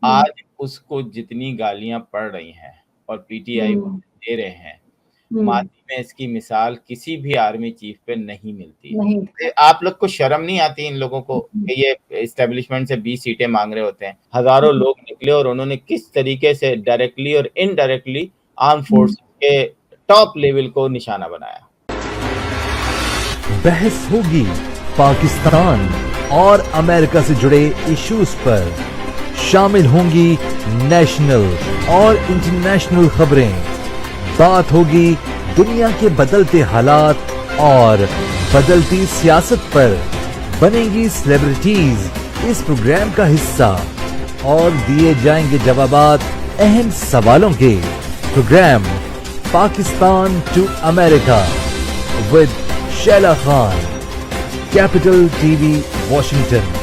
आज उसको जितनी गालियां पड़ रही हैं और पीटीआई हम्म दे रहे हैं, हम्म माजी में इसकी मिसाल किसी भी आर्मी चीफ पे नहीं मिलती। नहीं। आप लोग को शर्म नहीं आती इन लोगों को कि ये एस्टेब्लिशमेंट से 20 सीटें मांग रहे होते हैं? हजारों लोग निकले और उन्होंने किस तरीके से डायरेक्टली और इनडायरेक्टली आर्म फोर्स के टॉप लेवल को निशाना बनाया। बहस होगी पाकिस्तान और अमेरिका से जुड़े इश्यूज पर, शामिल होंगी नेशनल और इंटरनेशनल खबरें, बात होगी दुनिया के बदलते हालात और बदलती सियासत पर, बनेंगी सेलिब्रिटीज इस प्रोग्राम का हिस्सा और दिए जाएंगे जवाबात अहम सवालों के। Program Pakistan to America with Shaila Khan, capital TV Washington.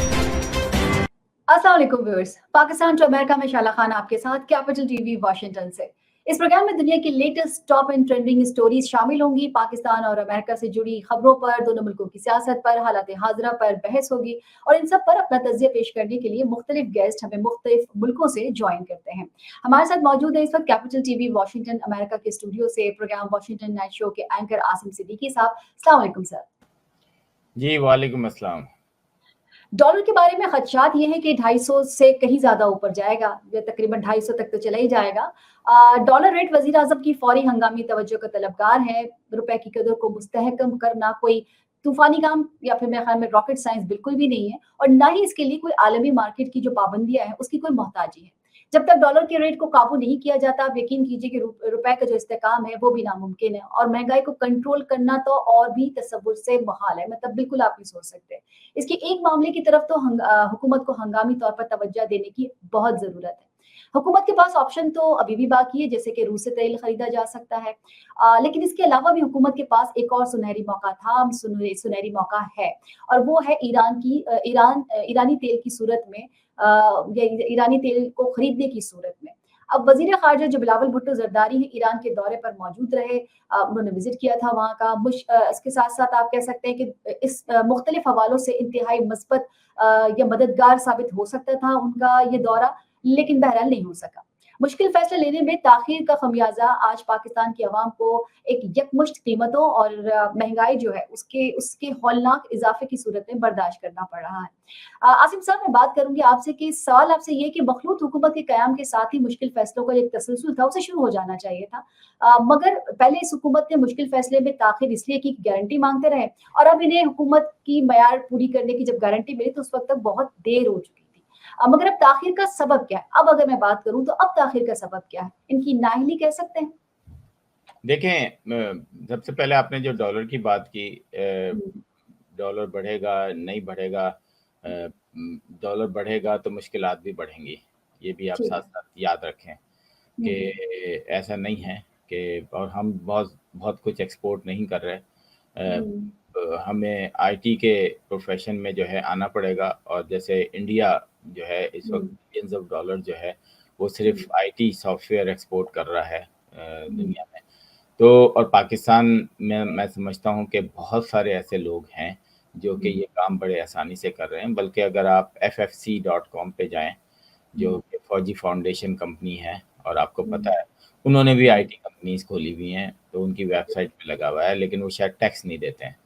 अस्सलाम वालेकुम व्यूअर्स, पाकिस्तान टू अमेरिका में शाला खान आपके साथ, कैपिटल टीवी वॉशिंगटन से। इस प्रोग्राम में दुनिया की latest top and trending stories शामिल होंगी। पाकिस्तान और अमेरिका से जुड़ी खबरों पर, दोनों मुल्कों की सियासत पर, हालात हाजिरा पर बहस होगी और इन सब पर अपना तजिया पेश करने के लिए मुख्तलिफ गेस्ट हमें मुख्तलिफ मुल्कों से ज्वाइन करते हैं। हमारे साथ मौजूद है इस वक्त कैपिटल टीवी वॉशिंगटन अमेरिका के स्टूडियो से प्रोग्राम वॉशिंगटन नाइट शो के एंकर आसिम सिद्दीकी साहब। अस्सलाम वालेकुम सर। जी वालेकुम अस्सलाम। डॉलर के बारे में खदशात ये है कि 250 से कहीं ज्यादा ऊपर जाएगा, या तकरीबन 250 तक तो चला ही जाएगा। डॉलर रेट वजीर आजम की फौरी हंगामी तवज्जो का तलबगार है। रुपए की कदर को मुस्तहकम करना कोई तूफानी काम या फिर मेरे ख्याल में रॉकेट साइंस बिल्कुल भी नहीं है, और ना ही इसके लिए कोई आलमी मार्केट की जो पाबंदियां हैं उसकी कोई मोहताजी है। जब तक डॉलर के रेट को काबू नहीं किया जाता, आप यकीन कीजिए कि रुपए का जो इस्तेकाम है वो भी नामुमकिन है, और महंगाई को कंट्रोल करना तो और भी तसव्वुर से मुहाल है, मतलब बिल्कुल आप नहीं सोच सकते। इसके एक मामले की तरफ तो हुकूमत को हंगामी तौर पर तवज्जो देने की बहुत जरूरत है। हुकूमत के पास ऑप्शन तो अभी भी बाकी है, जैसे कि रूस से तेल खरीदा जा सकता है, लेकिन इसके अलावा भी हुकूमत के पास एक और सुनहरी मौका था, सुनहरी मौका है, और वो है ईरानी तेल की सूरत में, या ईरानी तेल को खरीदने की सूरत में। अब वजीर खारजा जो बिलावल भुट्टो जरदारी है, ईरान के दौरे पर मौजूद रहे, उन्होंने विजिट किया था वहाँ का। इसके साथ साथ आप कह सकते हैं कि इस मुख्तलिफ हवालों से इंतहाई मस्बत या मददगार साबित हो सकता था उनका ये दौरा, लेकिन बहरहाल नहीं हो सका। मुश्किल फैसले लेने में ताखीर का खमियाजा आज पाकिस्तान की आवाम को एक यकमुश्त कीमतों और महंगाई जो है उसके उसके हौलनाक इजाफे की सूरत में बर्दाश्त करना पड़ रहा है। आसिम साहब, मैं बात करूंगी आपसे कि सवाल आपसे ये कि मखलूत हुकूमत के कयाम के साथ ही मुश्किल फैसलों का एक तसलसल था, उसे शुरू हो जाना चाहिए था, मगर पहले इस हुकूमत ने मुश्किल फैसले में ताखिर इसलिए की गारंटी मांगते रहे, और अब इन्हें हुकूमत की मयार पूरी करने की जब गारंटी मिली तो उस वक्त तक बहुत देर हो चुकी थी। मगर अब ताखिर का सबब क्या है? अब अगर मैं बात करूं तो अब ताखिर का सबब क्या है? इनकी नाअहली कह सकते हैं। देखें, सबसे पहले आपने जो डॉलर की बात की, हम्म, डॉलर बढ़ेगा नहीं बढ़ेगा, डॉलर बढ़ेगा तो मुश्किलात भी बढ़ेंगी, ये भी आप ठीक साथ है। साथ याद रखें कि हम्म, ऐसा नहीं है कि, और हम बहुत बहुत कुछ एक्सपोर्ट नहीं कर रहे। हम्म, हमें आईटी के प्रोफेशन में जो है आना पड़ेगा, और जैसे इंडिया जो है इस वक्त हम्म, बिलियंस ऑफ डॉलर जो है वो हम्म, सिर्फ आईटी सॉफ्टवेयर एक्सपोर्ट कर रहा है हम्म, दुनिया में। तो और पाकिस्तान में मैं समझता हूँ कि बहुत सारे ऐसे लोग हैं जो कि हम्म, ये काम बड़े आसानी से कर रहे हैं। बल्कि अगर आप ffc.com पे जाएं, जो हम्म, कि फौजी फाउंडेशन कंपनी है, और आपको हम्म, पता है उन्होंने भी हम्म, आईटी कंपनीज खोली हुई हैं, तो उनकी वेबसाइट पे लगा हुआ है, लेकिन वो शायद टैक्स नहीं देते हैं।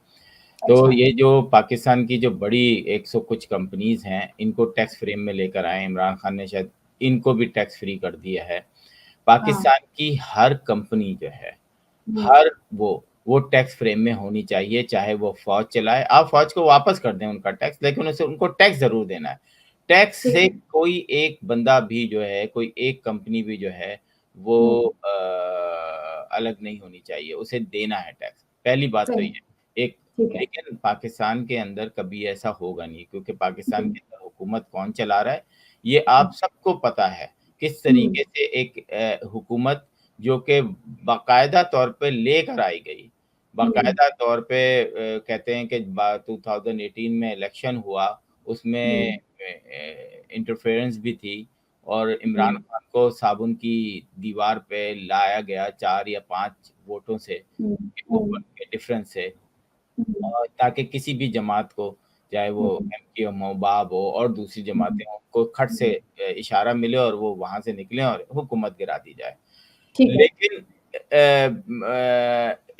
तो अच्छा। ये जो पाकिस्तान की जो बड़ी 100 कुछ कंपनीज हैं, इनको टैक्स फ्रेम में लेकर आए। इमरान खान ने शायद इनको भी टैक्स फ्री कर दिया है। हाँ। पाकिस्तान की हर कंपनी जो है, हम्म, हर वो टैक्स फ्रेम में होनी चाहिए, चाहे वो फौज चलाए। आप फौज को वापस कर दें उनका टैक्स, लेकिन उसे उनको टैक्स जरूर देना है। टैक्स ठीक से है। कोई एक बंदा भी जो है, कोई एक कंपनी भी जो है वो हम्म, अलग नहीं होनी चाहिए, उसे देना है टैक्स। पहली बात तो सही। ये एक। ठीक है। लेकिन पाकिस्तान के अंदर कभी ऐसा होगा नहीं, क्योंकि पाकिस्तान हम्म, के अंदर हुकूमत कौन चला रहा है ये हम्म, आप सबको पता है। किस हम्म, तरीके से एक हुकूमत जो कि बाकायदा तौर पे लेकर आई गई, हम्म, बाकायदा तौर पे कहते हैं कि 2018 में इलेक्शन हुआ, उसमें हम्म, इंटरफेरेंस भी थी, और इमरान हम्म, खान को साबुन की दीवार पे लाया गया 4 या 5 वोटों से, हम्म, ऊपर के डिफरेंस से, हम्म, ताकि किसी भी जमात को, चाहे वो एमक्यूएम हो, बाब हो और दूसरी जमातें हों, को खट से इशारा मिले और वो वहाँ से निकलें और हुकूमत गिरा दी जाए। ठीक है। लेकिन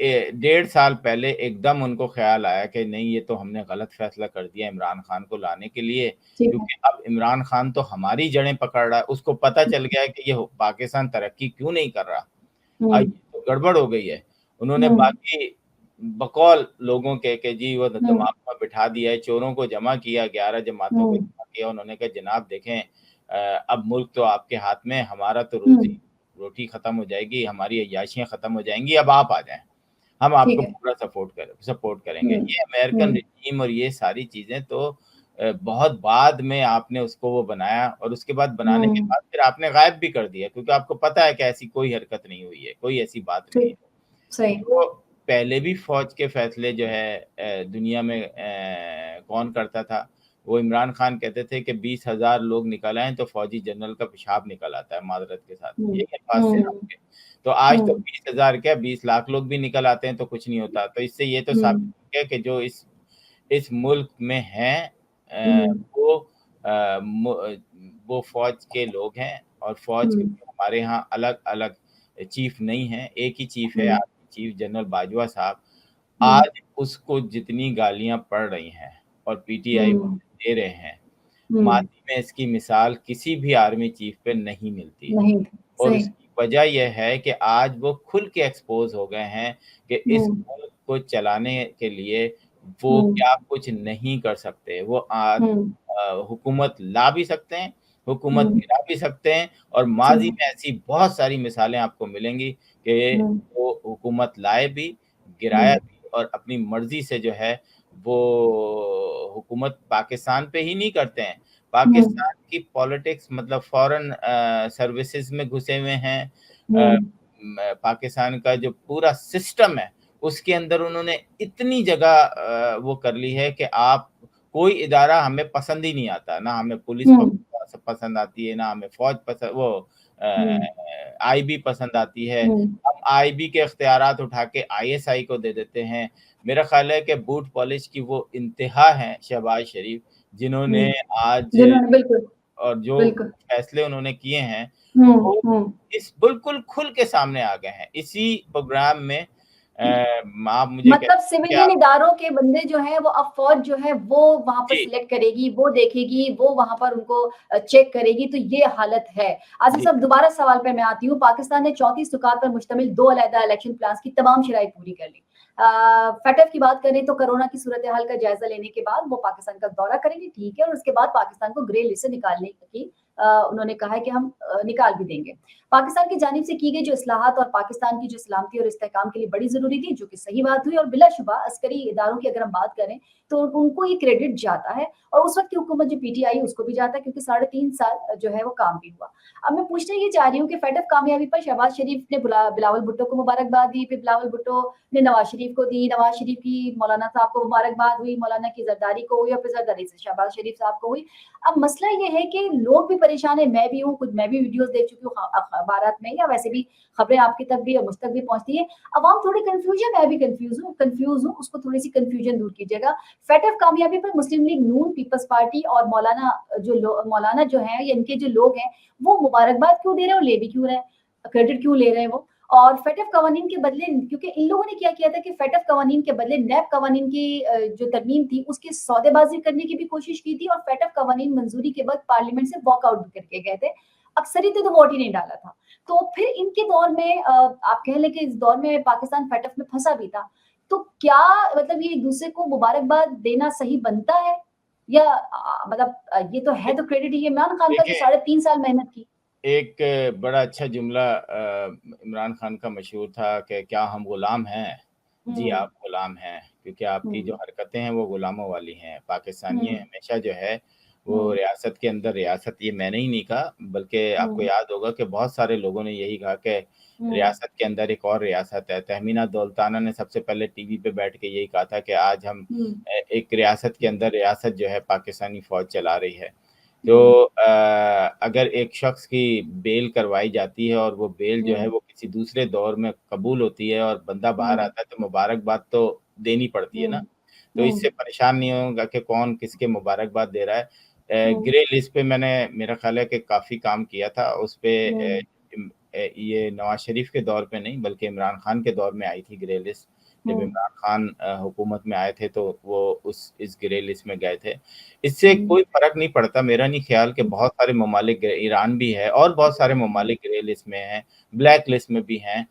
1.5 साल पहले एकदम उनको ख़्याल आया कि नहीं, ये तो हमने गलत फ़ैसला कर दिया इमरान खान को लाने के लिए, ठीक है। क्योंकि अब इमरान खान तो हमारी जड़ें पकड़ रहा है। उसको पता चल गया है कि ये पाकिस्तान तरक्की क्यों नहीं कर रहा। ये तो गड़बड़ हो गई है। उन्होंने बाकी बकौल लोगों के कि जी वो दिमाग में बिठा दिया है, चोरों को जमा किया, 11 जमातों को जमा किया। उन्होंने कहा जनाब देखें, अब मुल्क तो आपके हाथ में, हमारा तो रोटी खत्म हो जाएगी, हमारी अय्याशियाँ खत्म हो जाएंगी, अब आप आ जाएं, हम आपको पूरा सपोर्ट करेंगे। ये अमेरिकन रेजीम और ये सारी चीजें तो बहुत बाद में आपने उसको वो बनाया, और उसके बाद बनाने के बाद फिर आपने गायब भी कर दिया, क्योंकि आपको पता है कि ऐसी कोई हरकत नहीं हुई है, कोई ऐसी बात नहीं है। सही। तो पहले भी फौज के फैसले जो है दुनिया में कौन करता था, वो इमरान खान कहते थे कि 20,000 लोग निकल आए तो फौजी जनरल का पेशाब निकल आता है माजरत के साथ, ये अल्फाज थे आपके। तो आज तो 20,000 क्या 20 लाख लोग भी निकल आते हैं तो कुछ नहीं होता। तो इससे ये तो साबित हो गया कि जो इस मुल्क में हैं वो फौज के लोग हैं, और फौज हमारे यहाँ अलग अलग चीफ नहीं है, एक ही चीफ है, चीफ जनरल बाजवा साहब। आज उसको जितनी गालियां पड़ रही हैं और पीटीआई दे रहे हैं, माजी में इसकी मिसाल किसी भी आर्मी चीफ पे नहीं मिलती। और इसकी वजह यह है कि आज वो खुल के एक्सपोज हो गए हैं कि इस मुल्क को चलाने के लिए वो क्या कुछ नहीं कर सकते। वो आज हुकूमत ला भी सकते हैं, हुकूमत गिरा भी सकते हैं, और माजी में ऐसी बहुत सारी मिसालें आपको मिलेंगी कि वो हुकूमत लाए भी, गिराया भी, और अपनी मर्जी से जो है वो हुकूमत पाकिस्तान पे ही नहीं करते हैं, पाकिस्तान की पॉलिटिक्स मतलब फॉरेन सर्विसेज में घुसे हुए हैं। पाकिस्तान का जो पूरा सिस्टम है उसके अंदर उन्होंने इतनी जगह वो कर ली है कि आप कोई इदारा हमें पसंद ही नहीं आता, ना हमें पुलिस पसंद आती है, ना हमें फौज पसंद, वो आईबी पसंद आती है। हम आईबी के इख्तियारात उठा के आईएसआई को दे देते हैं। मेरा ख्याल है कि बूट पॉलिश की वो इंतहा है शहबाज शरीफ, जिन्होंने आज और जो फैसले उन्होंने किए हैं वो इस बिल्कुल खुल के सामने आ गए हैं इसी प्रोग्राम में। आप मुझे मतलब सिविलियन इदारों के बंदे जो है वो अब फौज जो है वो वहां पर सिलेक्ट करेगी, वो देखेगी, वो वहां पर उनको चेक करेगी, तो ये हालत है। आसिफ साहब, दोबारा सवाल पे मैं आती हूँ। पाकिस्तान ने 34 नुकात पर मुश्तमिल 2 अलग इलेक्शन प्लान की तमाम शराइत पूरी कर ली। फैटफ की बात करें तो कोरोना की सूरत हाल का जायजा लेने के बाद वो पाकिस्तान का दौरा करेंगे, ठीक है, और उसके बाद पाकिस्तान को ग्रे लिस्ट से निकालने की उन्होंने कहा है कि हम निकाल भी देंगे। पाकिस्तान की जानिब से की गई जो इस्लाहात और पाकिस्तान की जो सलामती और इस्तेहकाम के लिए बड़ी जरूरी थी, जो कि सही बात हुई, और बिलाशुबा अस्करी इदारों की अगर हम बात करें तो उनको ये क्रेडिट जाता है, और उस वक्त की हुकूमत जो पीटीआई उसको भी जाता है, क्योंकि 3.5 साल जो है वो काम भी हुआ। अब मैं पूछने ये चाह रही हूँ कि फैटफ कामयाबी पर शहबाज शरीफ ने बिलावल भुट्टो को मुबारकबाद दी, फिर बिलावल भुट्टो ने नवाज शरीफ को दी, नवाज शरीफ की मौलाना साहब को मुबारकबाद हुई, मौलाना की जरदारी को हुई, और फिर जरदारी से शहबाज शरीफ साहब को हुई। अब मसला ये है कि लोग भी परेशान है, मैं भी हूँ, खुद मैं भी वीडियोस देख चुकी हूँ अखबारात में, या वैसे भी खबरें आपकी तक भी और मुझ तक भी पहुंचती है। अवाम थोड़ी कंफ्यूजन, मैं भी कंफ्यूज हूँ, उसको थोड़ी सी कंफ्यूजन दूर कीजिएगा। फैटफ कामयाबी पर मुस्लिम लीग नून, पीपल्स पार्टी और मौलाना जो है, इनके जो लोग हैं वो मुबारकबाद क्यों दे रहे हैं और ले भी क्यों रहे हैं, क्रेडिट क्यों ले रहे हैं वो? और फैटफ कवानीन के बदले, क्योंकि इन लोगों ने क्या किया था कि फैटफ कवानीन के बदले नैब कवानीन की जो तरमीम थी उसकी सौदेबाजी करने की भी कोशिश की थी, और फैटफ कवानीन मंजूरी के बाद पार्लियामेंट से वॉकआउट भी करके गए थे, अक्सरियत तो वोट ही नहीं डाला था। तो फिर इनके दौर में आप कह लें कि इस दौर में पाकिस्तान फैटफ में फंसा भी था, तो क्या मतलब ये एक दूसरे को मुबारकबाद देना सही बनता है, या मतलब ये तो है तो क्रेडिट ये इमरान खान का जो 3.5 साल मेहनत की। एक बड़ा अच्छा जुमला इमरान खान का मशहूर था कि क्या हम गुलाम हैं? जी आप गुलाम हैं, क्योंकि आपकी जो हरकतें हैं वो गुलामों वाली हैं। पाकिस्तानी हमेशा जो है वो रियासत के अंदर रियासत, ये मैंने ही नहीं कहा, बल्कि आपको याद होगा कि बहुत सारे लोगों ने यही कहा कि रियासत के अंदर एक और रियासत है। तहमीना दौलताना ने सबसे पहले टीवी पे बैठ के यही कहा था कि आज हम एक रियासत के अंदर रियासत जो है पाकिस्तानी फौज चला रही है। तो अगर एक शख्स की बेल करवाई जाती है और वो बेल जो है वो किसी दूसरे दौर में कबूल होती है और बंदा बाहर आता है तो मुबारकबाद तो देनी पड़ती है ना। तो इससे परेशान नहीं होगा कि कौन किसके मुबारकबाद दे रहा है। ग्रे लिस्ट पे मैंने मेरा ख्याल है कि काफ़ी काम किया था उस पे। ये नवाज शरीफ के दौर पे नहीं बल्कि इमरान खान के दौर में आई थी ग्रे लिस्ट। जब इमरान खान हुकूमत में आए थे तो वो इस ग्रे लिस्ट में गए थे। इससे कोई फ़र्क नहीं पड़ता, मेरा नहीं ख्याल कि बहुत सारे ममालिक, ईरान भी है और बहुत सारे ममालिक ग्रे लिस्ट में हैं, ब्लैक लिस्ट में भी हैं।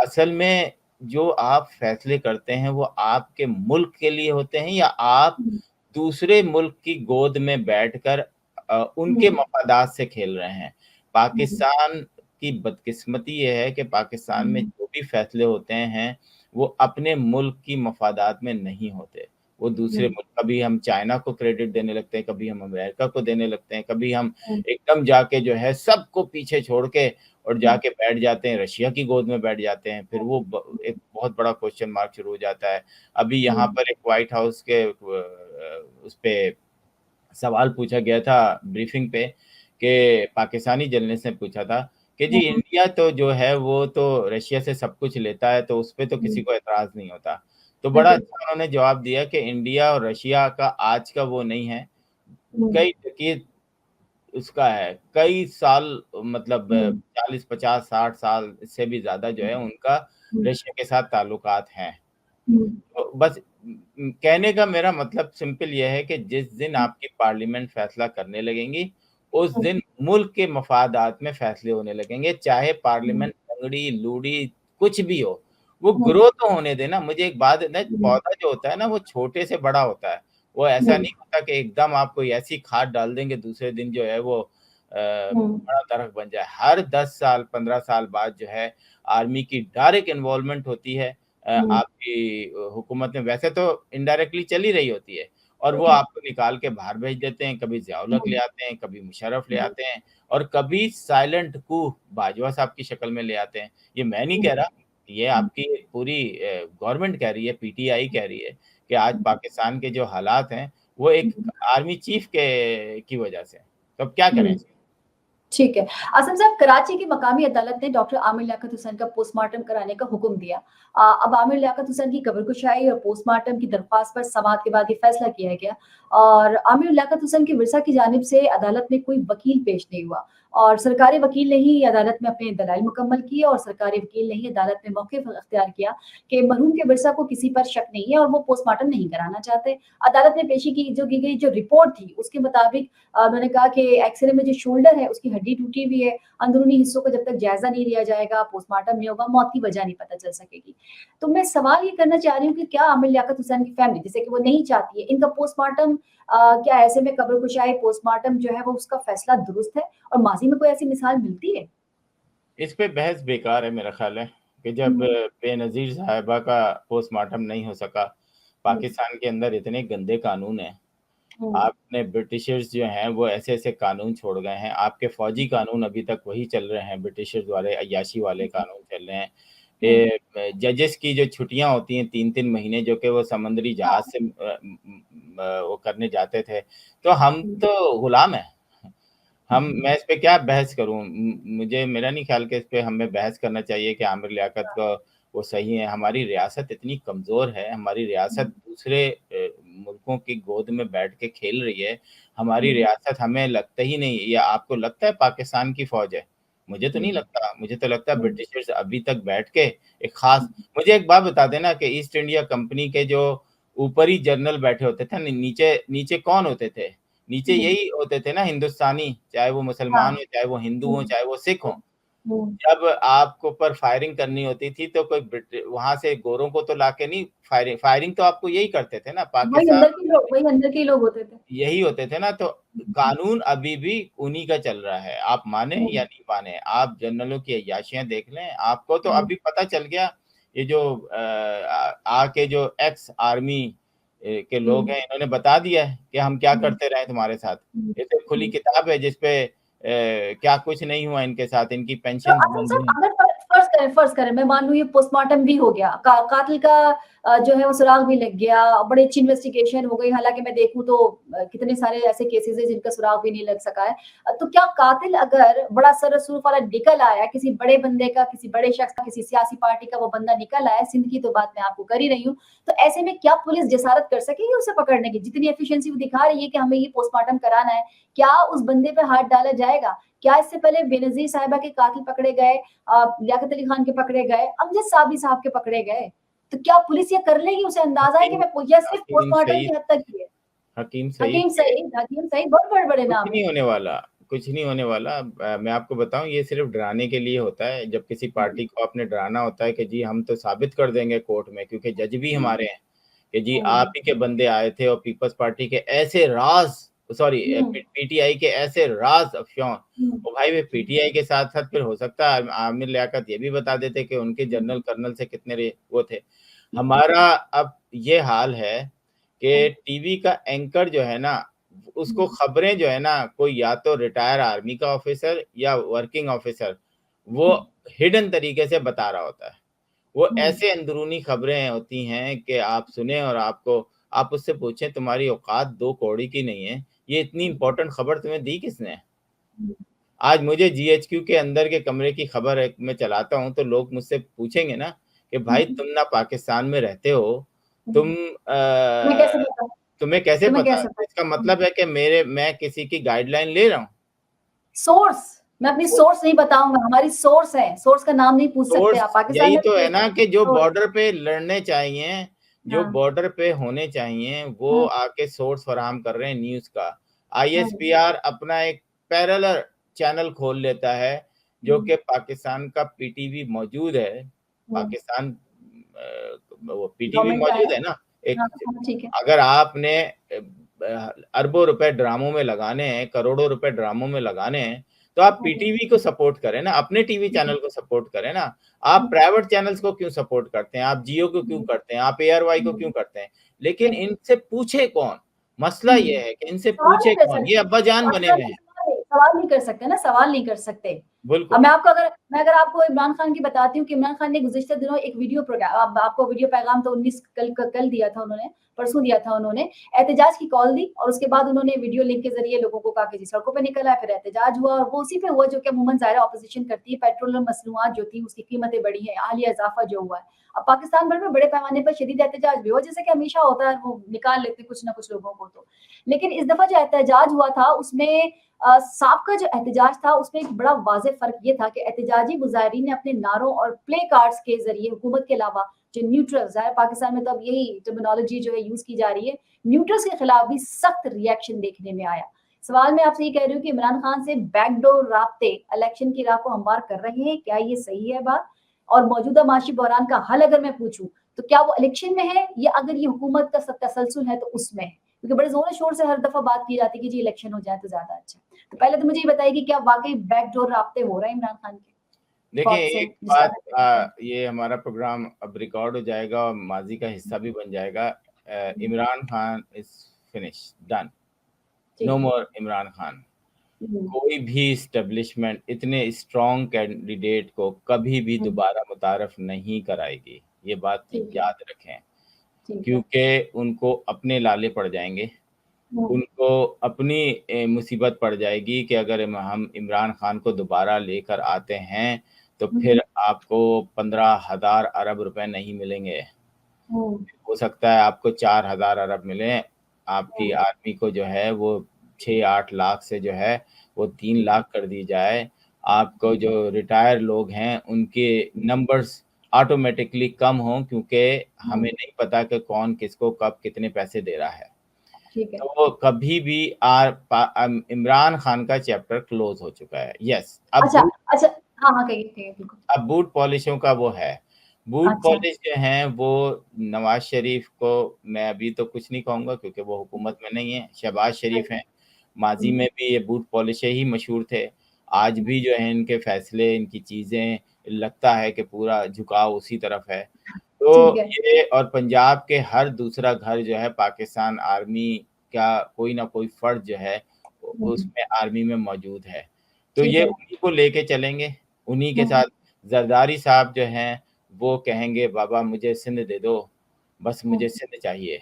असल में जो आप फैसले करते हैं वो आपके मुल्क के लिए होते हैं या आप दूसरे मुल्क की गोद में बैठकर उनके मफादात से खेल रहे हैं। पाकिस्तान की बदकिस्मती ये है कि पाकिस्तान में जो भी फैसले होते हैं वो अपने मुल्क की मफादात में नहीं होते, वो दूसरे मुल्क, कभी हम चाइना को क्रेडिट देने लगते हैं, कभी हम अमेरिका को देने लगते हैं, कभी हम एकदम जाके जो है सबको पीछे छोड़ के और जाके बैठ जाते हैं, रशिया की गोद में बैठ जाते हैं। फिर वो एक बहुत बड़ा क्वेश्चन मार्क शुरू हो जाता है। अभी यहाँ पर एक व्हाइट हाउस के उस पे सवाल पूछा गया था ब्रीफिंग पे कि पाकिस्तानी जर्नलिस्ट ने पूछा था कि जी इंडिया तो जो है वो तो रशिया से सब कुछ लेता है तो उस पे तो किसी को एतराज़ नहीं होता। तो बड़ा अच्छा उन्होंने जवाब दिया कि इंडिया और रशिया का आज का वो नहीं है, कई देखिए उसका है, कई साल मतलब 40, 50, 60 साल से भी ज़्यादा जो है उनका रशिया के साथ ताल्लुकात हैं। तो बस कहने का मेरा मतलब सिंपल ये है कि जिस दिन आपकी पार्लियामेंट फैसला करने लगेंगी, उस दिन मुल्क के मफादात में फैसले होने लगेंगे, चाहे पार्लियामेंट लंगड़ी, लूड़ी कुछ भी हो, वो ग्रो तो होने देना। मुझे एक बात है, पौधा जो होता है ना वो छोटे से बड़ा होता है, वो ऐसा नहीं होता कि एकदम आप कोई ऐसी खाद डाल देंगे दूसरे दिन जो है वो बड़ा दरख्त बन जाए। हर 10 साल 15 साल बाद जो है आर्मी की डायरेक्ट इन्वॉल्वमेंट होती है आपकी हुकूमत में, वैसे तो इनडायरेक्टली चल ही रही होती है और वो आपको निकाल के बाहर भेज देते हैं, कभी ज़िया-उल-हक ले आते हैं, कभी मुशर्रफ ले आते हैं और कभी साइलेंट कू बाजवा साहब की शक्ल में ले आते हैं। ये मैं नहीं कह रहा, ये आपकी पूरी गवर्नमेंट कह रही है, पीटीआई कह रही है कि आज पाकिस्तान के जो हालात हैं वो एक आर्मी चीफ की वजह से। तो अब क्या करें? ठीक है। आसिम साहब, कराची की मकामी अदालत ने डॉक्टर आमिर लियाकत हुसैन का पोस्टमार्टम कराने का हुक्म दिया। अब आमिर लियाकत हुसैन की कब्रकुशाई और पोस्टमार्टम की दरख्वास्त पर समाअत के बाद ये फैसला किया गया और आमिर लियाकत हुसैन की विरसा की जानिब से अदालत में कोई वकील पेश नहीं हुआ और सरकारी वकील ने ही अदालत में अपने दलाइल मुकम्मल किए और सरकारी वकील ने ही अदालत में मौक़िफ़ अख्तियार किया कि मरहूम के विरसा को किसी पर शक नहीं है और वो पोस्टमार्टम नहीं कराना चाहते। अदालत ने पेशी की गई जो रिपोर्ट थी उसके मुताबिक उन्होंने कहा कि एक्सरे में जो शोल्डर है उसकी हड्डी टूटी हुई है, अंदरूनी हिस्सों का जब तक जायजा नहीं लिया जाएगा, पोस्टमार्टम नहीं होगा, मौत की वजह नहीं पता चल सकेगी। तो मैं सवाल ये करना चाह रही हूँ कि क्या आमिर लियाकत हुसैन की फैमिली, जैसे कि वो नहीं चाहती है, इनका पोस्टमार्टम क्या ऐसे में कब्रकुशाई पोस्टमार्टम जो है वो उसका फैसला दुरुस्त है और माजी में कोई ऐसी मिसाल मिलती है? इस पे बहस बेकार है मेरा ख्याल है कि जब बेनज़ीर साहिबा का पोस्टमार्टम नहीं हो सका, पाकिस्तान के अंदर इतने गंदे कानून हैं, आपने ब्रिटिशर्स जो हैं वो ऐसे-ऐसे कानून छोड़ गए हैं, आपके फ़ौजी कानून अभी तक वही चल रहे हैं, ब्रिटिशर्स वाले अय्याशी वाले कानून चल रहे हैं। जजेस की जो छुट्टियाँ होती हैं 3-3 महीने जो कि वो समुद्री जहाज़ से वो करने जाते थे, तो हम तो गुलाम हैं। मैं इस पे क्या बहस करूँ? मुझे मेरा नहीं ख्याल कि इस पे हमें बहस करना चाहिए कि आमिर लियाकत का वो सही है। हमारी रियासत इतनी कमज़ोर है, हमारी रियासत दूसरे मुल्कों की गोद में बैठ के खेल रही है। हमारी रियासत हमें लगता ही नहीं, या आपको लगता है पाकिस्तान की फ़ौज है? मुझे तो नहीं लगता, मुझे तो लगता है ब्रिटिशर्स अभी तक बैठ के एक ख़ास, मुझे एक बात बता देना कि ईस्ट इंडिया कंपनी के जो ऊपरी जनरल बैठे होते थे, नीचे नीचे कौन होते थे? नीचे यही होते थे ना हिंदुस्तानी, चाहे वो मुसलमान हो, चाहे वो हिंदू हो, चाहे वो सिख हों। जब आपके ऊपर फायरिंग करनी होती थी तो कोई वहाँ से गोरों को तो लाके नहीं, फायरिंग तो आपको यही करते थे ना, पाकिस्तान वही अंदर के लोग होते थे। यही होते थे ना, तो कानून अभी भी उन्हीं का चल रहा है, आप माने या नहीं माने। आप जनरलों की अय्याशियाँ देख लें, आपको तो अभी पता चल गया, ये जो आके जो एक्स आर्मी के लोग हैं, इन्होंने बता दिया है कि हम क्या करते रहे तुम्हारे साथ। ये तो खुली किताब है जिसपे क्या कुछ नहीं हुआ इनके साथ, इनकी पेंशन तो अगर फर्ज फर्ज करें मैं मान लूं ये पोस्टमार्टम भी हो गया, कातिल का जो है वो सुराग भी लग गया, बड़ी अच्छी इन्वेस्टिगेशन हो गई, हालांकि मैं देखूं तो कितने सारे ऐसे केसेस है जिनका सुराग भी नहीं लग सका है। तो क्या कातिल अगर बड़ा सर रसूख वाला निकल आया, किसी बड़े बंदे का, किसी बड़े शख्स का, किसी सियासी पार्टी का वो बंदा निकल आया, सिंध की तो बात मैं आपको कर ही रही हूँ, तो ऐसे में क्या पुलिस जसारत कर सकेगी उसे पकड़ने की? जितनी एफिशिएंसी वो दिखा रही है कि हमें ये पोस्टमार्टम कराना है, क्या उस बंदे पे हाथ डाला जाएगा? क्या इससे पहले बेनजीर साहिबा के कातिल पकड़े गए, लियाकत अली खान के पकड़े गए, अमजद साबरी साहब के पकड़े गए, तो क्या पुलिस ये कर लेगी? उसे अंदाजा है कि मैं सिर्फ पोस्टमार्टम की हद तक ही है। हकीम हकीम सईद सईद बहुत बड़े बड़े कुछ नाम नहीं है। होने वाला, कुछ नहीं होने वाला। मैं आपको बताऊं, ये सिर्फ डराने के लिए होता है। जब किसी पार्टी को आपने डराना होता है कि जी हम तो साबित कर देंगे कोर्ट में, क्योंकि जज भी हमारे हैं, कि जी आप ही के बंदे आए थे और पीपल्स पार्टी के ऐसे राज, सॉरी पीटीआई के ऐसे राज अफशां। और भाई वे पीटीआई के साथ साथ फिर हो सकता है आमिर लियाकत ये भी बता देते कि उनके जनरल कर्नल से कितने वो थे। हमारा अब ये हाल है कि टीवी का एंकर जो है ना, उसको खबरें जो है ना, कोई या तो रिटायर आर्मी का ऑफिसर या वर्किंग ऑफिसर वो हिडन तरीके से बता रहा होता है। वो ऐसे अंदरूनी खबरें होती हैं कि आप सुने और आप उससे पूछें तुम्हारी औकात 2 कौड़ी की नहीं है, ये इतनी इंपॉर्टेंट खबर तुम्हें दी किसने? आज मुझे जीएचक्यू के अंदर के कमरे की खबर मैं चलाता हूँ तो लोग मुझसे पूछेंगे ना कि भाई तुम ना पाकिस्तान में रहते हो, मैं कैसे बताऊं? तुम्हें कैसे तुम्हें पता? कैसे पता? इसका मतलब है कि मैं किसी की गाइडलाइन ले रहा हूँ। सोर्स, मैं अपनी सोर्स नहीं बताऊंगा, हमारी सोर्स है, सोर्स का नाम नहीं पूछ सकते सोर्स आप। पाकिस्तान यही में तो है ना कि जो source- बॉर्डर पे लड़ने चाहिए, जो हाँ, बॉर्डर पे होने चाहिए, वो आके सोर्स फराहम कर रहे हैं न्यूज का। आईएसपीआर अपना एक पैरेलल चैनल खोल लेता है, जो कि पाकिस्तान का पीटीवी मौजूद है। पाकिस्तान वो पीटीवी गवर्नमेंट का मौजूद है। है ना एक। हाँ, हाँ, ठीक है। अगर आपने अरबों रुपए ड्रामों में लगाने हैं, करोड़ों रुपए ड्रामों में लगाने हैं, तो आप पीटीवी को सपोर्ट करें ना, अपने टीवी चैनल को सपोर्ट करें ना। आप प्राइवेट चैनल्स को क्यों सपोर्ट करते हैं? आप जियो को क्यों करते हैं? आप एआरवाई को क्यों करते हैं? लेकिन इनसे पूछे कौन? मसला ये है कि इनसे सवाल पूछे नहीं कर कौन? सकते। ये अब्बाजान बने हुए हैं। सवाल नहीं कर सकते ना, सवाल नहीं कर सकते। बिल्कुल। अब मैं अगर आपको इमरान खान की बताती हूँ कि इमरान खान ने गुज़िश्ता दिनों एक वीडियो प्रोग्राम, अब आपको वीडियो पैगाम तो 19 कल दिया था उन्होंने, परसों दिया था उन्होंने, एहतजाज की कॉल दी और उसके बाद उन्होंने वीडियो लिंक के ज़रिए लोगों को कहा कि जी सड़कों पे निकल आए, फिर एहतजाज हुआ और वो उसी पे हुआ जो कि अमूमन ज़ाहिर ऑपोज़िशन करती है। पेट्रोल और मसनूआत जो थी उसकी कीमतें बढ़ी हैं, हालिया इज़ाफ़ा जो हुआ है। अब पाकिस्तान भर में बड़े पैमाने पर शदीद एहतजाज भी हुआ, जैसे कि हमेशा होता है, वो निकाल लेते कुछ ना कुछ लोगों को तो। लेकिन इस दफ़ा जो एहतजाज हुआ था उसमें साबका जो एहतजाज था उसमें एक बड़ा वाज़ेह फ़र्क ये था कि एहतजाजी मुज़ाहिरीन ने अपने नारों और प्ले कार्ड्स के ज़रिए हुकूमत के अलावा जो न्यूट्रल्स है, पाकिस्तान में तो अब यही टर्मिनोलॉजी जो है यूज़ की जा रही है, न्यूट्रल्स के खिलाफ भी सख्त रिएक्शन देखने में आया। सवाल मैं आपसे ये कह रही हूँ कि इमरान खान से बैकडोर राब्ते इलेक्शन की राह को हमवार कर रहे हैं, क्या ये सही है बात? और मौजूदा माशी बहरान का हल अगर मैं पूछूँ, तो क्या वो इलेक्शन में है या अगर ये हुकूमत का तसलसल है तो उसमें है? क्योंकि बड़े ज़ोर शोर से हर दफ़ा बात की जाती है कि जी इलेक्शन हो जाए तो ज़्यादा अच्छा है। तो पहले तो मुझे ये बताइए कि क्या वाक़ई बैकडोर राब्ते हो रहे हैं इमरान खान के? देखिए फौज से एक जिस बात, तरह से ये हमारा प्रोग्राम अब रिकॉर्ड हो जाएगा और माजी का हिस्सा भी बन जाएगा। Imran Khan is finish, done, no ठीक है। मोर इमरान खान। हुँ, कोई भी इस्टेब्लिशमेंट इतने स्ट्रॉन्ग कैंडिडेट को कभी भी हुँ, दोबारा मुतारफ नहीं कराएगी, ये बात ठीक है, याद रखें। ठीक है। क्योंकि उनको अपने लाले पड़ जाएंगे, हुँ, उनको अपनी मुसीबत पड़ जाएगी कि अगर हम इमरान खान को दोबारा लेकर आते हैं तो हुँ, फिर आपको 15,000 अरब रुपए नहीं मिलेंगे। हुँ, हो सकता है आपको 4,000 अरब मिले, आपकी हुँ, आर्मी को जो है वो 6-8 लाख से जो है वो 3 लाख कर दी जाए। आपको जो रिटायर लोग हैं उनके नंबर्स ऑटोमेटिकली कम हों, क्योंकि हुँ, हमें नहीं पता कि कौन किसको कब कितने पैसे दे रहा है। ठीक है। तो कभी भी इमरान खान का चैप्टर क्लोज हो चुका है। यस, अच्छा, अच्छा हाँ, हाँ, कहिए, कहिए, बिल्कुल। अब बूट पॉलिशों का वो है। बूट अच्छा, पॉलिश जो हैं वो नवाज़ शरीफ को मैं अभी तो कुछ नहीं कहूँगा क्योंकि वो हुकूमत में नहीं है, शहबाज सही। शरीफ हैं। माज़ी हुँ, में भी ये बूट पॉलिश ही मशहूर थे। आज भी जो है इनके फैसले, इनकी चीज़ें लगता है कि पूरा झुकाव उसी तरफ है। ठीक तो है। ये और पंजाब के हर दूसरा घर जो है पाकिस्तान आर्मी का कोई ना कोई फ़र्द जो है हुँ, उसमें आर्मी में मौजूद है। तो ठीक ये है। उन्हीं को लेके चलेंगे, उन्हीं के हुँ, साथ जरदारी साहब जो हैं वो कहेंगे बाबा मुझे सिंध दे दो, बस मुझे सिंध चाहिए।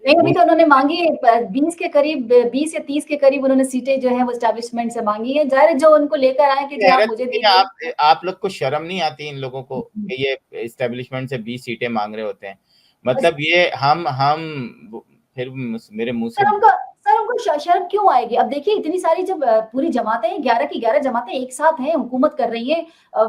नहीं, अभी उन तो उन्होंने मांगी है 20 के करीब, 20 या 30 के करीब उन्होंने सीटें जो है वो एस्टेब्लिशमेंट से मांगी है। जाहिर है जो उनको लेकर आए कि जी आप हैरत मुझे होती दे है, दिए। आप लोग को शर्म नहीं आती इन लोगों को कि ये एस्टेब्लिशमेंट से 20 सीटें मांग रहे होते हैं। मतलब ये फिर मेरे मुंह से सर उनको शर्म क्यों आएगी? अब देखिए इतनी सारी जब पूरी जमातें 11 की 11 जमातें एक साथ हैं, हुकूमत कर रही हैं।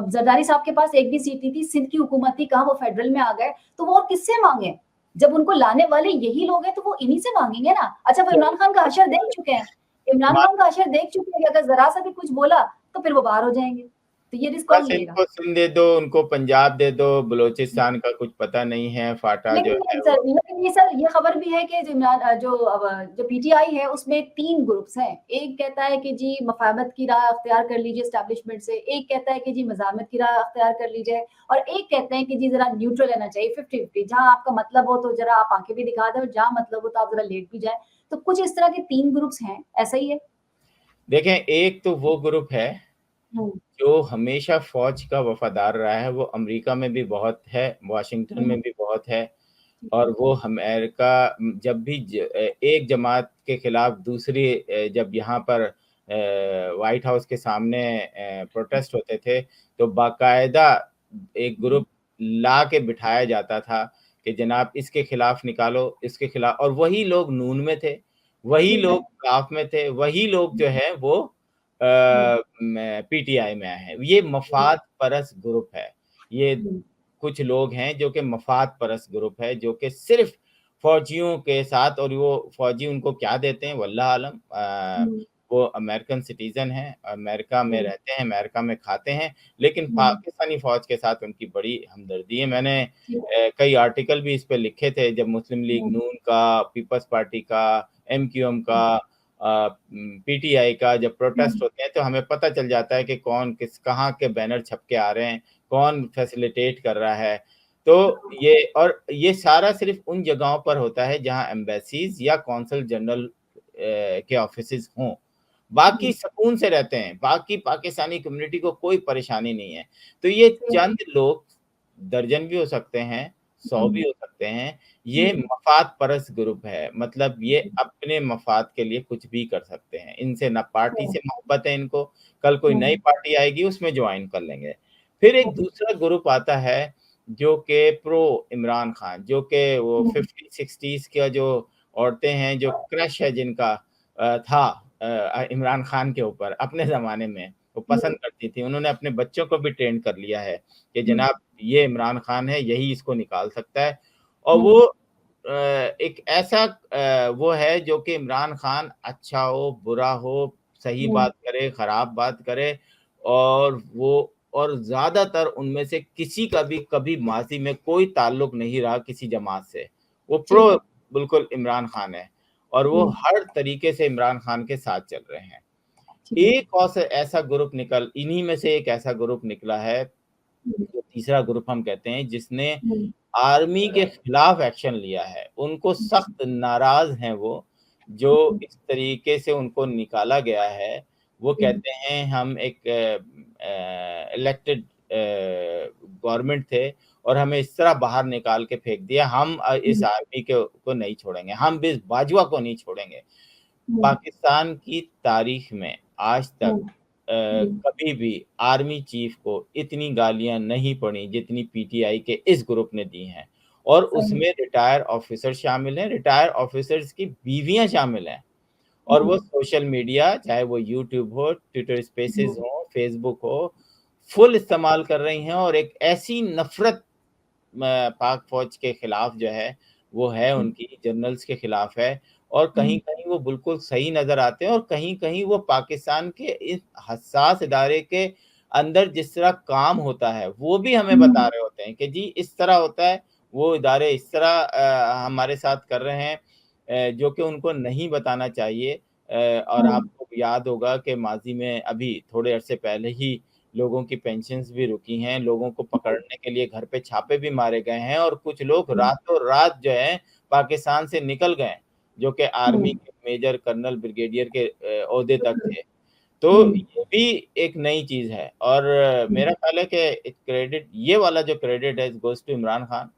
जरदारी साहब के पास एक भी सीट नहीं थी, सिंध की हुकूमत थी, कहाँ वो फेडरल में आ गए, तो वो और किससे मांगे? जब उनको लाने वाले यही लोग हैं तो वो इन्हीं से मांगेंगे ना। अच्छा, वो इमरान खान का हशर देख चुके हैं, इमरान खान का हशर देख चुके हैं कि अगर जरा सा भी कुछ बोला तो फिर वो बाहर हो जाएंगे, तो ये रिस्क कौन बस लेगा? इनको सिंध दे दो, उनको पंजाब दे दो, बलूचिस्तान का कुछ पता नहीं है, फाटा जो है वो। लेकिन ये खबर भी है कि जो पीटीआई है उसमें 3 ग्रुप्स हैं। एक कहता है कि जी मफाहमत की राह अख्तियार कर लीजिए एस्टेब्लिशमेंट से, एक कहता है कि जी मज़ाहमत की राह अख्तियार कर लीजिए, और एक कहते हैं कि जी ज़रा न्यूट्रल रहना चाहिए, 50-50, जहाँ आपका मतलब हो तो ज़रा आप आँखें भी दिखा दें और जहाँ मतलब हो तो आप ज़रा लेट भी जाएँ। तो कुछ इस तरह के 3 ग्रुप्स हैं, ऐसा ही है? देखें, एक तो वो ग्रुप है हुँ, जो हमेशा फ़ौज का वफ़ादार रहा है, वो अमेरिका में भी बहुत है, वाशिंगटन हुँ, में भी बहुत है। ठीक है। और वो अमेरिका जब भी एक जमात के खिलाफ दूसरी जब यहाँ पर व्हाइट हाउस के सामने प्रोटेस्ट होते थे, तो बाकायदा एक हुँ, ग्रुप ला के बिठाया जाता था कि जनाब इसके खिलाफ निकालो, इसके खिलाफ, और वही लोग नून में थे, वही ठीक है। लोग काफ में थे, वही लोग जो है वो हुँ, पीटीआई में आए हैं। ये हुँ, मफाद परस्त ग्रुप है। ये हुँ, कुछ लोग हैं जो कि मफाद परस्त ग्रुप है, जो कि सिर्फ फौजियों के साथ, और वो फौजी उनको क्या देते हैं वल्लाह आलम। हुँ, वो अमेरिकन सिटीजन हैं, अमेरिका में हुँ, रहते हैं, अमेरिका में खाते हैं, लेकिन हुँ, पाकिस्तानी फौज के साथ उनकी बड़ी हमदर्दी है। मैंने ठीक है। कई आर्टिकल भी इस पे लिखे थे, जब मुस्लिम लीग हुँ, नून का, पीपल्स पार्टी का, एमक्यूएम हुँ, का, पीटीआई का जब प्रोटेस्ट हुँ, होते हैं तो हमें पता चल जाता है कि कौन किस कहाँ के बैनर छप के आ रहे हैं, कौन फैसिलिटेट कर रहा है। तो ये सारा सिर्फ उन जगहों पर होता है जहाँ एम्बेसीज या कौंसल जनरल के ऑफिसेज हों। बाकी हुँ, सुकून से रहते हैं, बाकी पाकिस्तानी कम्युनिटी को कोई परेशानी नहीं है। तो ये सही है। चंद लोग, दर्जन भी हो सकते हैं, 100 भी हुँ, हो सकते हैं, ये हुँ, मफ़ाद परस्त ग्रुप है। मतलब ये हुँ, अपने मफ़ाद के लिए कुछ भी कर सकते हैं। इनसे ना पार्टी हुँ, से मोहब्बत है इनको, कल कोई नई हुँ, पार्टी आएगी उसमें जॉइन कर लेंगे। फिर एक हुँ, दूसरा ग्रुप आता है जो कि प्रो इमरान खान, जो कि वो हुँ, 50-60s का जो औरतें हैं, जो क्रश है जिनका था इमरान खान के ऊपर अपने ज़माने में, वो हुँ, पसंद करती थी। उन्होंने अपने बच्चों को भी ट्रेन कर लिया है कि हुँ, जनाब ये इमरान खान है, यही इसको निकाल सकता है। और हुँ, वो एक ऐसा वो है जो कि इमरान खान अच्छा हो, बुरा हो, सही हुँ, बात करे, खराब बात करे, और ज़्यादातर उनमें से किसी का भी कभी माज़ी में कोई ताल्लुक नहीं रहा किसी जमात से। वो प्रो ठीक है। बिल्कुल इमरान खान है, और वो हुँ, हर तरीके से इमरान खान के साथ चल रहे हैं। ठीक है। एक और से ऐसा ग्रुप इन्हीं में से एक ऐसा ग्रुप निकला है, हुँ, जो तीसरा ग्रुप हम कहते हैं, जिसने हुँ, आर्मी के खिलाफ एक्शन लिया है। उनको हुँ, सख्त नाराज़ हैं वो, जो हुँ, इस तरीके से उनको निकाला गया है। वो हुँ, कहते हैं हम एक इलेक्टेड गवर्नमेंट थे और हमें इस तरह बाहर निकाल के फेंक दिया। हम इस हुँ, आर्मी को नहीं छोड़ेंगे, हम भी इस बाजवा को नहीं छोड़ेंगे। हुँ, पाकिस्तान की तारीख में आज तक हुँ, हुँ, कभी भी आर्मी चीफ को इतनी गालियाँ नहीं पड़ी जितनी पीटीआई के इस ग्रुप ने दी हैं, और सही। उसमें रिटायर ऑफिसर शामिल हैं, रिटायर ऑफिसर्स की बीवियाँ शामिल हैं। और हुँ, वो सोशल मीडिया, चाहे वो यूट्यूब हो, ट्विटर हुँ, स्पेसेस हो, फेसबुक हो, फुल इस्तेमाल कर रही हैं, और एक ऐसी नफ़रत पाक फ़ौज के खिलाफ जो है, वो है हुँ, उनकी, जनरल्स के खिलाफ है, और हुँ, कहीं-कहीं वो बिल्कुल सही नज़र आते हैं, और कहीं-कहीं वो पाकिस्तान के इस हसास इदारे के अंदर जिस तरह काम होता है, वो भी हमें बता हुँ, रहे होते हैं कि जी इस तरह होता है, वो इदारे इस तरह हमारे साथ कर रहे हैं, जो कि उनको नहीं बताना चाहिए। और हुँ, आपको याद होगा कि माज़ी में अभी थोड़े अरसे पहले ही लोगों की पेंशन्स भी रुकी हैं, लोगों को पकड़ने के लिए घर पे छापे भी मारे गए हैं, और कुछ लोग हुँ, रातों-रात जो है पाकिस्तान से निकल गए, जो कि हुँ, आर्मी के मेजर, कर्नल, ब्रिगेडियर के ओहदे तक थे। तो ये भी एक नई चीज़ है और मेरा ख्याल है कि क्रेडिट ये वाला जो क्रेडिट है गोज़ टू इमरान खान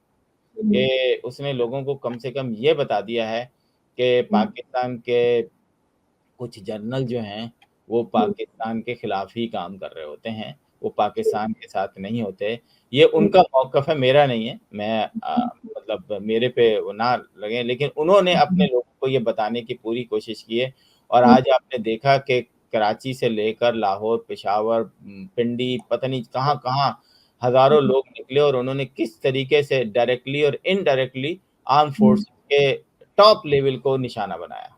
कि उसने लोगों को कम से कम ये बता दिया है कि पाकिस्तान के कुछ जर्नल जो हैं, वो पाकिस्तान के खिलाफ ही काम कर रहे होते हैं, वो पाकिस्तान के साथ नहीं होते। ये उनका मौक़िफ़ है, मेरा नहीं है। मैं मतलब मेरे पे वो ना लगे, लेकिन उन्होंने अपने लोगों को ये बताने की पूरी कोशिश की है और आज आपने देखा कि कराची से लेकर लाहौर, पेशावर, पिंडी, पता नहीं कहाँ-कहाँ हज़ारों लोग निकले और उन्होंने किस तरीके से डायरेक्टली और इनडायरेक्टली आर्म्ड फोर्सेस के टॉप लेवल को निशाना बनाया।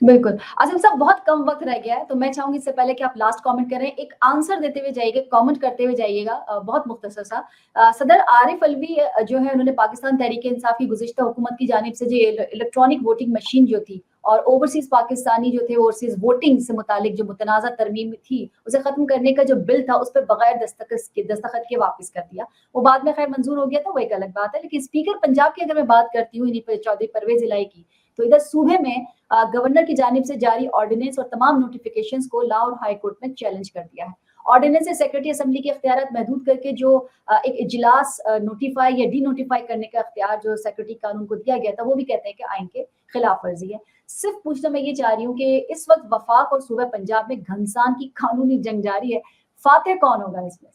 बिल्कुल। आसिम साहब बहुत कम वक़्त रह गया है, तो मैं चाहूँगी इससे पहले कि आप लास्ट कमेंट करें, एक आंसर देते हुए जाइएगा, कमेंट करते हुए जाइएगा बहुत मुख्तसर सा। सदर आरिफ अलवी जो है उन्होंने पाकिस्तान तहरीक-ए-इंसाफ की गुज़िश्ता हुकूमत की जानिब से जो इलेक्ट्रॉनिक वोटिंग मशीन जो थी और ओवरसीज़ पाकिस्तानी जो थे ओवरसीज़ वोटिंग से मुतालिक जो मुतनाज़ा तरमीम थी, उसे ख़त्म करने का जो बिल था, उस पे बगैर दस्तखत के वापस कर दिया। वो बाद में खैर मंज़ूर हो गया था, वो एक अलग बात है। लेकिन स्पीकर पंजाब की अगर मैं बात करती हूँ, इन्हीं चौधरी परवेज़ इलाही की, तो इधर सूबे में गवर्नर की जानिब से जारी ऑर्डिनेंस और तमाम नोटिफिकेशंस को लाहौर हाई कोर्ट में चैलेंज कर दिया है। ऑर्डिनेंस से सेक्रेटरी असेंबली के इख्तियारात महदूद करके जो एक इजलास नोटिफाई या डी नोटिफाई करने का इख्तियार जो सेक्रेटरी कानून को दिया गया था, वो भी कहते हैं कि आइन के खिलाफ वर्जी है। सिर्फ पूछना मैं ये चाह रही हूँ कि इस वक्त वफाक और सूबा पंजाब में घमसान की कानूनी जंग जारी है, फातेह कौन होगा इसमें?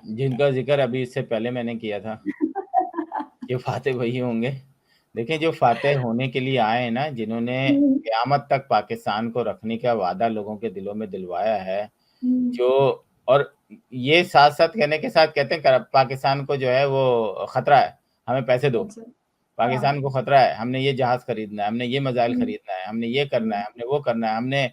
जिनका जिक्र अभी इससे पहले मैंने किया था ये फातेह वही होंगे। देखिए, जो फातेह होने के लिए आए हैं ना, जिन्होंने क़यामत तक पाकिस्तान को रखने का वादा लोगों के दिलों में दिलवाया है, जो और ये साथ-साथ कहने के साथ कहते हैं पाकिस्तान को जो है वो खतरा है, हमें पैसे दो। पाकिस्तान को खतरा है, हमने ये जहाज़ खरीदना है, हमने ये मिसाइल खरीदना है, हमने ये करना है, हमने वो करना है, हमने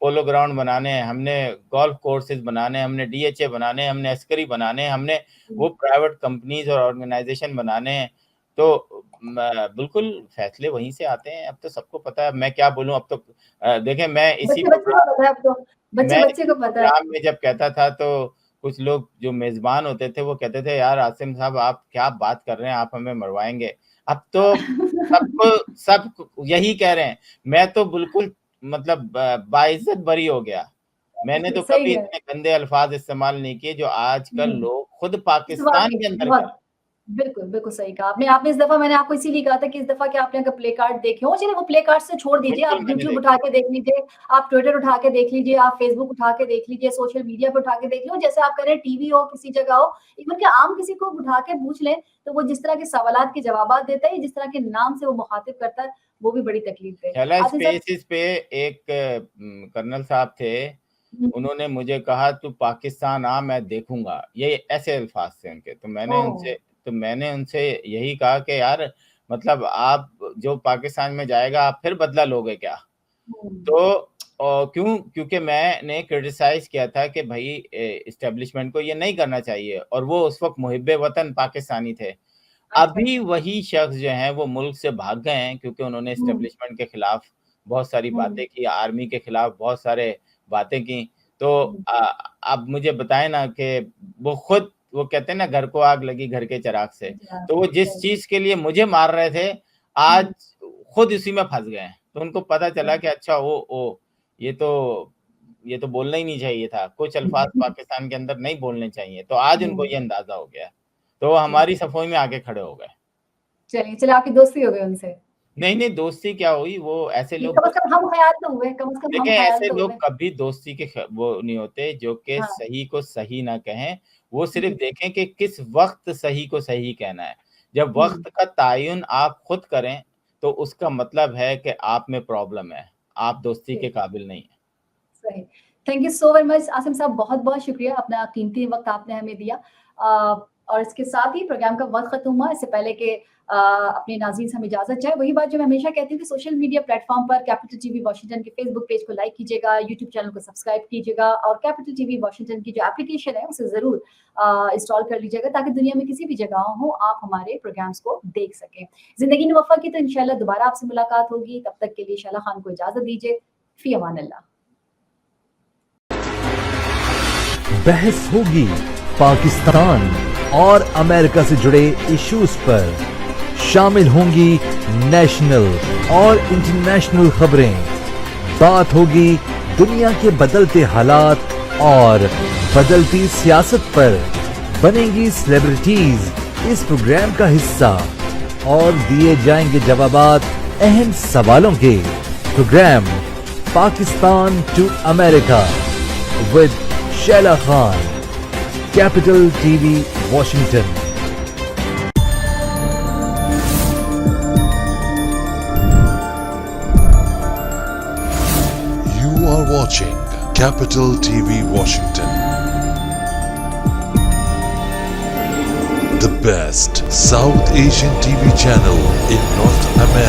पोलो ग्राउंड बनाने हैं, हमने गोल्फ कोर्सेज़ बनाने हैं, हमने डीएचए बनाने हैं, हमने अस्करी बनाने हैं, हमने वो प्राइवेट कंपनीज़ और ऑर्गेनाइज़ेशन बनाने हैं। तो बिल्कुल फैसले वहीं से आते हैं। अब तो सबको पता है, मैं क्या बोलूँ अब तो देखें मैं इसी प्रोग्राम में जब कहता था तो कुछ लोग जो मेज़बान होते थे वो कहते थे यार आसिम साहब आप क्या बात कर रहे हैं, आप हमें मरवाएँगे। अब तो सब यही कह रहे हैं। मैं तो बिल्कुल मतलब बाइज़्ज़त बरी हो गया। मैंने तो कभी इतने गंदे अल्फाज इस्तेमाल नहीं किए जो आजकल लोग खुद पाकिस्तान के अंदर बिल्कुल, बिल्कुल सही कहा आपने। आपने इस दफ़ा मैंने आपको इसीलिए कहा था कि इस दफ़ा कि आपने अगर प्ले कार्ड देखे हो, चलिए वो प्ले कार्ड से छोड़ दीजिए, आप यूट्यूब उठा के देख लीजिए, आप ट्विटर उठा के देख लीजिए, आप फेसबुक उठा के देख लीजिए, सोशल मीडिया पे उठा के देख लो, जैसे आप कह रहे हैं टीवी हो, किसी जगह हो, इवन कि आम किसी को उठा के पूछ लें, तो वो जिस तरह के सवालात के जवाबात देता है, जिस तरह के नाम से वो मुखातिब करता है, वो भी बड़ी तकलीफ है। चला स्पेसिस पे एक कर्नल साहब थे, उन्होंने मुझे कहा तू पाकिस्तान आ मैं देखूँगा, ये ऐसे अल्फाज थे उनके। तो मैंने उनसे यही कहा कि यार मतलब आप जो पाकिस्तान में जाएगा आप फिर बदला लोगे क्या? तो क्योंकि मैंने क्रिटिसाइज़ किया था कि भाई एस्टेब्लिशमेंट को ये नहीं करना चाहिए और वो उस वक़्त मुहिब्बे वतन पाकिस्तानी थे। अभी वही शख्स जो हैं वो मुल्क से भाग गए हैं क्योंकि उन्होंने एस्टेब्लिशमेंट के खिलाफ बहुत सारी बातें की, आर्मी के खिलाफ बहुत सारे बातें की। तो अब मुझे बताएं ना कि वो कहते हैं ना घर को आग लगी घर के चिराग से, तो वो जिस चीज के लिए मुझे मार रहे थे आज खुद इसी में फंस गए। तो उनको पता चला कि अच्छा ये तो बोलना ही नहीं चाहिए था, कुछ अल्फाज पाकिस्तान के अंदर नहीं बोलने चाहिए। तो आज उनको ये अंदाजा हो गया, तो हमारी सफोई में आके खड़े हो गए। चलिए आपकी दोस्ती हो गई उनसे? नहीं दोस्ती क्या हुई, वो ऐसे लोग देखें ऐसे लोग कभी दोस्ती के वो नहीं होते जो कि सही को सही ना कहें। वो सिर्फ देखें कि किस वक्त सही को सही कहना है। जब वक्त का तायुन आप खुद करें तो उसका मतलब है कि आप में प्रॉब्लम है, आप दोस्ती के काबिल नहीं है। सही। Thank you so very much Asim साहब, बहुत बहुत शुक्रिया, अपना कीमती वक्त आपने हमें दिया। और इसके साथ ही प्रोग्राम का वक्त खत्म हुआ। इससे पहले कि अपने नाज़रीन से हम इजाजत चाहे, वही बात जो मैं हमेशा कहती हूँ कि सोशल मीडिया प्लेटफॉर्म पर कैपिटल टीवी वॉशिंगटन के फेसबुक पेज को लाइक कीजिएगा, यूट्यूब चैनल को सब्सक्राइब कीजिएगा और कैपिटल टीवी वॉशिंगटन की जो एप्लीकेशन है उसे जरूर इंस्टॉल कर लीजिएगा ताकि दुनिया में किसी भी जगह हो आप हमारे प्रोग्राम्स को देख सकें। जिंदगी ने वफा की तो इंशाल्लाह दोबारा आपसे मुलाकात होगी, तब तक के लिए शाला खान को इजाजत दीजिए। फी अमान अल्लाह। बहस होगी पाकिस्तान और अमेरिका से जुड़े इश्यूज पर, शामिल होंगी नेशनल और इंटरनेशनल खबरें, बात होगी दुनिया के बदलते हालात और बदलती सियासत पर। बनेंगी सेलिब्रिटीज इस प्रोग्राम का हिस्सा और दिए जाएंगे जवाबात अहम सवालों के। Program Pakistan to America with Shaila Khan, capital TV, Washington. You are watching Capital TV Washington. The best South Asian TV channel in North America.